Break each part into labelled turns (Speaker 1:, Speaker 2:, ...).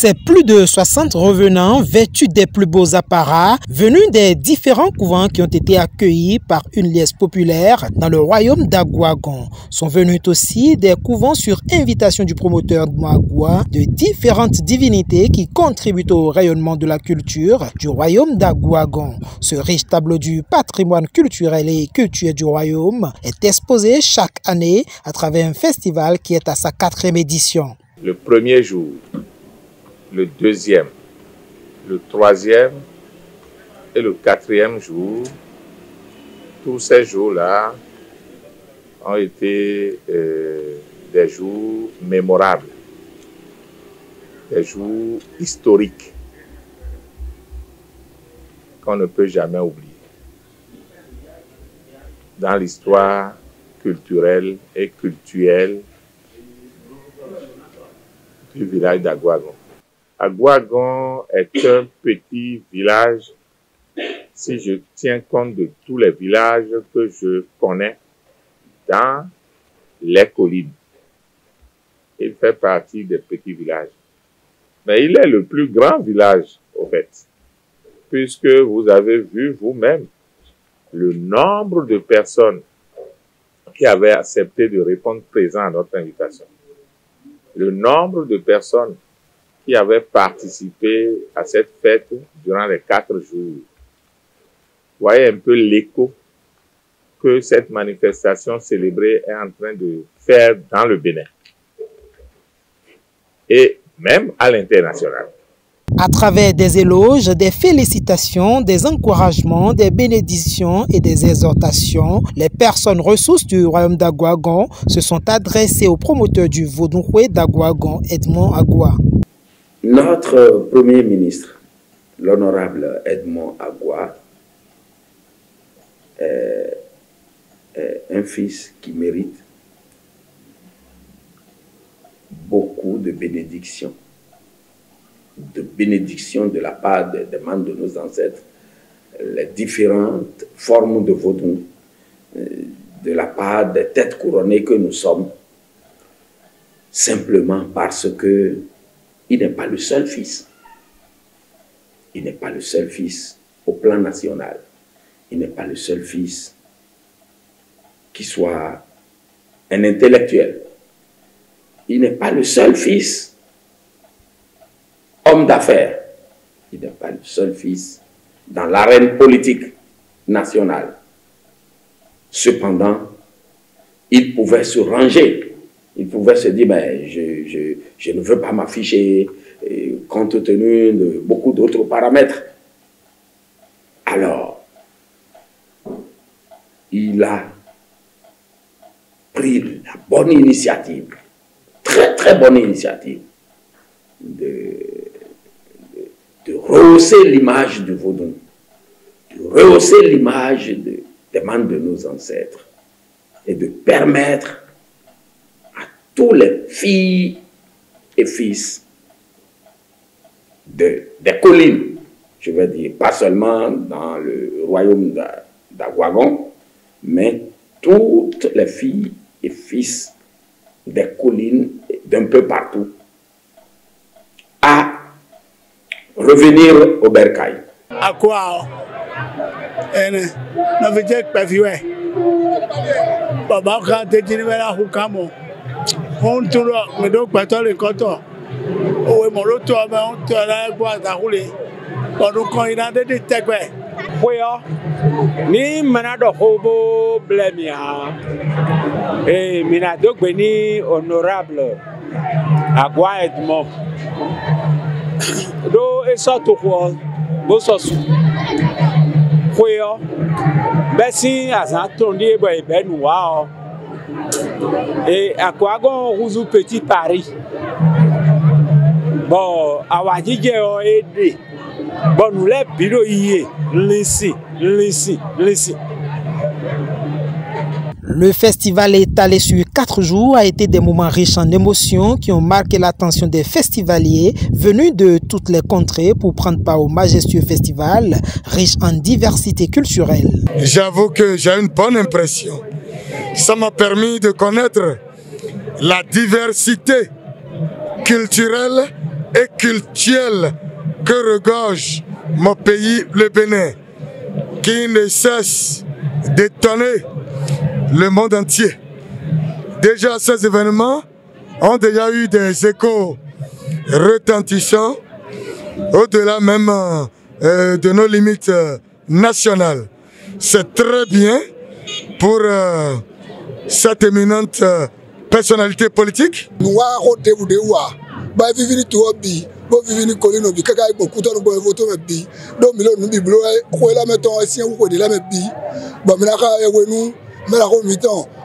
Speaker 1: C'est plus de 60 revenants vêtus des plus beaux apparats venus des différents couvents qui ont été accueillis par une liesse populaire dans le royaume d'Agouagon. Sont venus aussi des couvents sur invitation du promoteur de Moagua de différentes divinités qui contribuent au rayonnement de la culture du royaume d'Agouagon. Ce riche tableau du patrimoine culturel et culturel du royaume est exposé chaque année à travers un festival qui est à sa 4e édition.
Speaker 2: Le premier jour, le deuxième, le troisième et le 4e jour, tous ces jours-là ont été des jours mémorables, des jours historiques qu'on ne peut jamais oublier dans l'histoire culturelle et cultuelle du village d'Agouagon. Agouagon est un petit village, si je tiens compte de tous les villages que je connais dans les collines. Il fait partie des petits villages. Mais il est le plus grand village, au fait, puisque vous avez vu vous-même le nombre de personnes qui avaient accepté de répondre présent à notre invitation. Le nombre de personnes qui avaient participé à cette fête durant les 4 jours. Vous voyez un peu l'écho que cette manifestation célébrée est en train de faire dans le Bénin et même à l'international.
Speaker 1: À travers des éloges, des félicitations, des encouragements, des bénédictions et des exhortations, les personnes ressources du royaume d'Agouagon se sont adressées au promoteur du Vaudoué d'Agouagon, Edmond Agua.
Speaker 3: Notre Premier ministre, l'honorable Edmond Agua, est un fils qui mérite beaucoup de bénédictions de la part des membres de nos ancêtres, les différentes formes de vaudou, de la part des têtes couronnées que nous sommes, simplement parce que il n'est pas le seul fils. Il n'est pas le seul fils au plan national. Il n'est pas le seul fils qui soit un intellectuel. Il n'est pas le seul fils homme d'affaires. Il n'est pas le seul fils dans l'arène politique nationale. Cependant, il pouvait se ranger. Il pouvait se dire, ben, je ne veux pas m'afficher compte tenu de beaucoup d'autres paramètres. Alors, il a pris la bonne initiative, très bonne initiative, de rehausser l'image du vaudou, de rehausser l'image des membres de nos ancêtres et de permettre à tous les filles et fils des collines, je veux dire, pas seulement dans le royaume d'Agouagon, mais toutes les filles et fils des collines d'un peu partout, à revenir au bercail.
Speaker 4: À quoi? Baba kan te jini mera hukamo. On turo me do pato le koto. O mo lo to me on to la gbo atahule. Odun kan ina de tegbe.
Speaker 5: Boyo ni manado hobo blemia. Mina dogbe ni honorable Agua Edmond. Do eso to ko bo so su. Boyo Bessi azan tondi ebo ebe nuwa o. Agouagon Rouzou Petit Paris. Bon, awajije o ede. Bon, nous les biro yé. Lisi.
Speaker 1: Le festival étalé sur 4 jours a été des moments riches en émotions qui ont marqué l'attention des festivaliers venus de toutes les contrées pour prendre part au majestueux festival riche en diversité culturelle.
Speaker 6: J'avoue que j'ai une bonne impression. Ça m'a permis de connaître la diversité culturelle et culturelle que regorge mon pays, le Bénin, qui ne cesse d'étonner le monde entier. Déjà, ces événements ont déjà eu des échos retentissants au-delà même de nos limites nationales. C'est très bien pour cette éminente personnalité politique.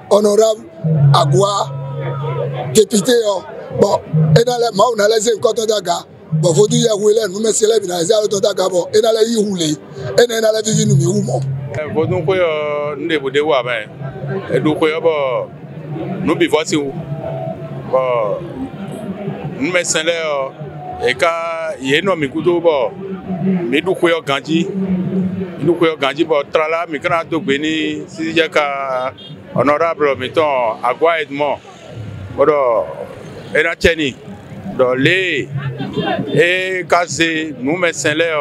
Speaker 7: Honorable Agua, député, bon, et dans les mains, on a laissé un coton d'aga. Bon, faut dire que nous mettons les binaires, les d'aga, bon, et dans les roulés, et dans les vivres, nous mouvons.
Speaker 8: Vous nous pouvez nous débouder ou avec, et nous pouvons nous vivre si vous, nous mettons les, et quand il y a un homme qui est bon, mais nous pouvons gagner, nous pouvons gagner, bon, trala, mais quand on a béni, si il y a honorable, mettons, Agua Edmond, et la Tchèni, les et casser, nous mettons les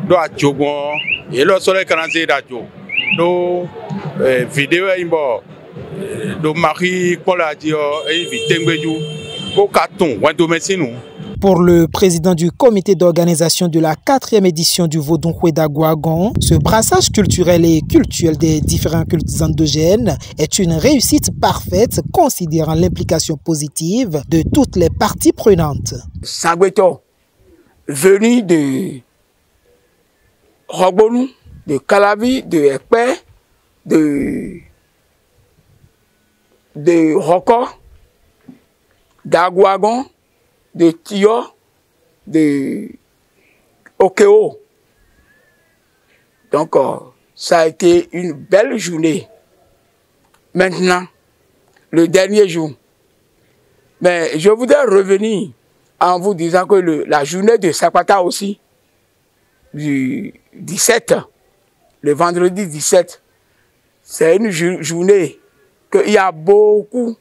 Speaker 8: doit Tchogon, et le soleil canadien d'Adjo, nos vidéos, nos maris, pour la dire, et vite, au carton, ou un domaine.
Speaker 1: Pour le président du comité d'organisation de la 4e édition du Vodunwe d'Agouagon, ce brassage culturel et cultuel des différents cultes endogènes est une réussite parfaite considérant l'implication positive de toutes les parties prenantes.
Speaker 9: Sagweto, venu de Rogbonu, de Calavi, de Ekpe, de Roko, d'Agouagon, de Tio, de Okeo. Donc, ça a été une belle journée. Maintenant, le dernier jour. Mais je voudrais revenir en vous disant que la journée de Sakwata aussi, du 17, le vendredi 17, c'est une journée qu'il y a beaucoup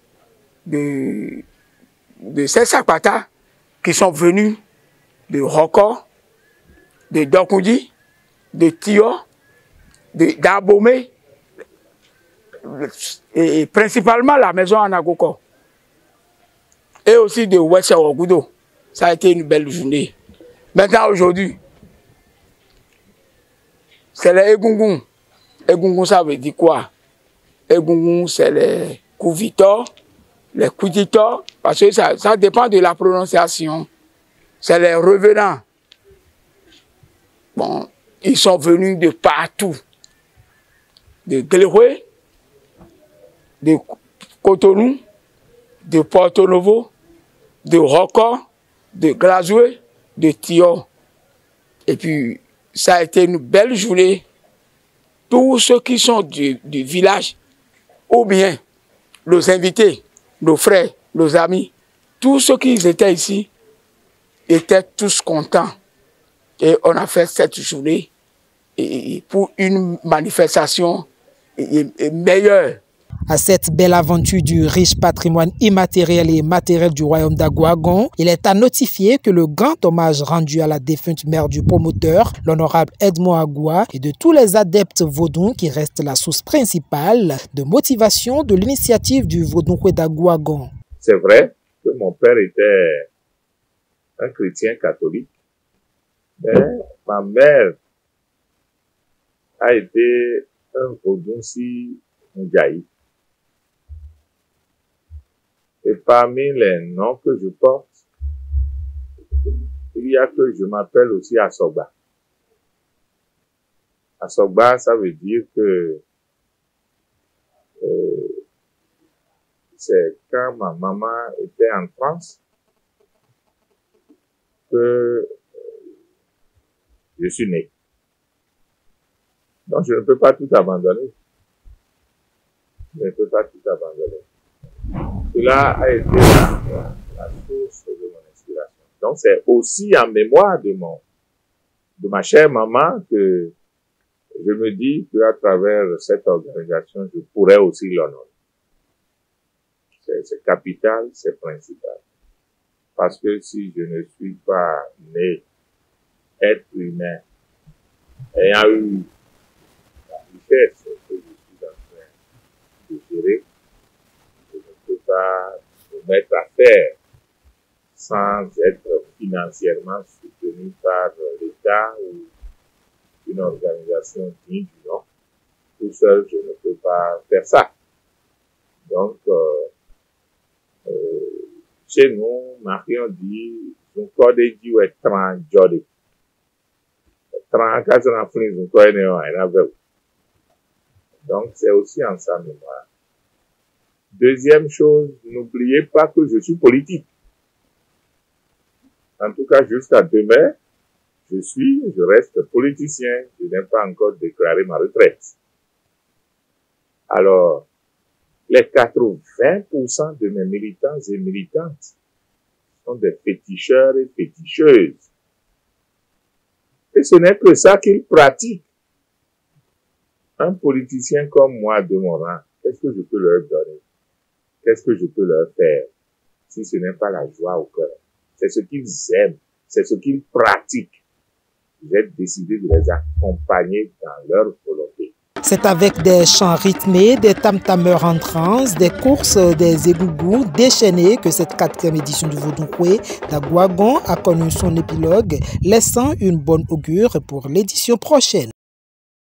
Speaker 9: de ces Sakwata qui sont venus de Roko, de Dokundi, de Tio, d'Abomé, et principalement la maison Anagoko, et aussi de Wessewogudo. Ça a été une belle journée. Maintenant, aujourd'hui, c'est les Egungun. Egungun, ça veut dire quoi? Egungun, c'est les Kouvitors, les Kouditors, parce que ça dépend de la prononciation. C'est les revenants. Bon, ils sont venus de partout. De Guéléroué, de Cotonou, de Porto Novo, de Roko, de Glazoué, de Tio. Et puis, ça a été une belle journée. Tous ceux qui sont du village, ou bien nos invités, nos frères, nos amis, tous ceux qui étaient ici étaient tous contents. Et on a fait cette journée pour une manifestation meilleure.
Speaker 1: À cette belle aventure du riche patrimoine immatériel et matériel du royaume d'Agouagon, il est à notifier que le grand hommage rendu à la défunte mère du promoteur, l'honorable Edmond Agua, et de tous les adeptes vaudous qui restent la source principale de motivation de l'initiative du Vodunwe d'Agouagon.
Speaker 2: C'est vrai que mon père était un chrétien catholique, mais ma mère a été un Vaudunsi Ndjaï. Et parmi les noms que je porte, il y a que je m'appelle aussi Asogba. Asogba, ça veut dire que c'est quand ma maman était en France que je suis né. Donc je ne peux pas tout abandonner. Je ne peux pas tout abandonner. Cela a été la source de mon inspiration. Donc c'est aussi en mémoire de ma chère maman que je me dis qu'à travers cette organisation, je pourrais aussi l'honorer. C'est capital, c'est principal. Parce que si je ne suis pas né être humain, ayant eu la richesse que je suis en train de gérer, je ne peux pas me mettre à faire sans être financièrement soutenu par l'État ou une organisation digne du nom. Tout seul, je ne peux pas faire ça. Donc, chez nous, Marion dit, son corps de Dieu est transjordé. Donc, c'est aussi en sa mémoire. Deuxième chose, n'oubliez pas que je suis politique. En tout cas, jusqu'à demain, je reste politicien. Je n'ai pas encore déclaré ma retraite. Alors, les 80% de mes militants et militantes sont des féticheurs et féticheuses. Et ce n'est que ça qu'ils pratiquent. Un politicien comme moi de mon rang, qu'est-ce que je peux leur donner? Qu'est-ce que je peux leur faire si ce n'est pas la joie au cœur? C'est ce qu'ils aiment, c'est ce qu'ils pratiquent. J'ai décidé de les accompagner dans leur volonté.
Speaker 1: C'est avec des chants rythmés, des tam-tameurs en transe, des courses des égougous déchaînés que cette 4e édition du Vodoukhoué d'Agouagon a connu son épilogue, laissant une bonne augure pour l'édition prochaine.